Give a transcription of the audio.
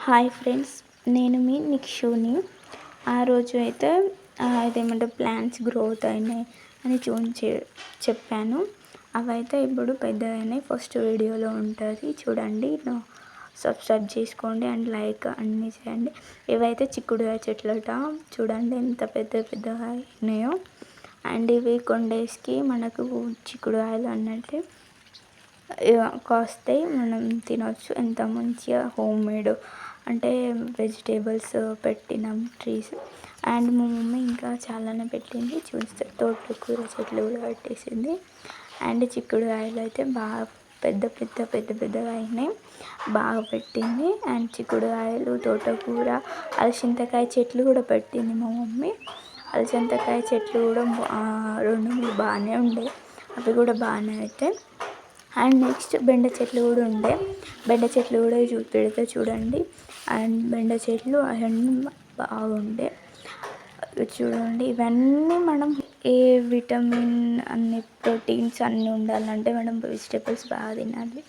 Hi friends, నేను మీ నిక్షుని. ఆ రోజు అయితే ఇదేమంటే ప్లాంట్స్ గ్రోత్ అయినాయి అని చెప్పాను. అవైతే ఇప్పుడు పెద్దగైనాయి. ఫస్ట్ వీడియోలో ఉంటుంది చూడండి. సబ్స్క్రైబ్ చేసుకోండి అండ్ లైక్ అన్నీ చేయండి. ఇవైతే చిక్కుడుకాయ చెట్లట, చూడండి ఎంత పెద్దగా అయినాయో. అండ్ ఇవి కొన్ని డేస్కి మనకు చిక్కుడుకాయలు అన్నట్టు కాస్తాయి, మనం తినవచ్చు. ఎంత మంచిగా హోమ్ మేడ్ అంటే వెజిటేబుల్స్ పెట్టినాం ట్రీస్. అండ్ మా మమ్మీ ఇంకా చాలానే పెట్టింది, చూస్తే తోటకూర చెట్లు కూడా పెట్టేసింది. అండ్ చిక్కుడుకాయలు అయితే బాగా పెద్దగా అయినాయి, బాగా పెట్టింది. అండ్ చిక్కుడుకాయలు, తోటకూర, అలసందకాయ చెట్లు కూడా పెట్టింది మా మమ్మీ. అలసందకాయ చెట్లు కూడా 2-3 బాగానే ఉండే, అవి కూడా బాగానే అయితే. అండ్ నెక్స్ట్ బెండ చెట్లు కూడా ఉండే, బెండ చెట్లు కూడా పెడితే చూడండి. అండ్ బెండ చెట్లు అవన్నీ బాగుండే చూడండి. ఇవన్నీ మనం ఏ విటమిన్ అన్ని ప్రోటీన్స్ అన్నీ ఉండాలంటే మనం వెజిటేబుల్స్ బాగా తినాలి.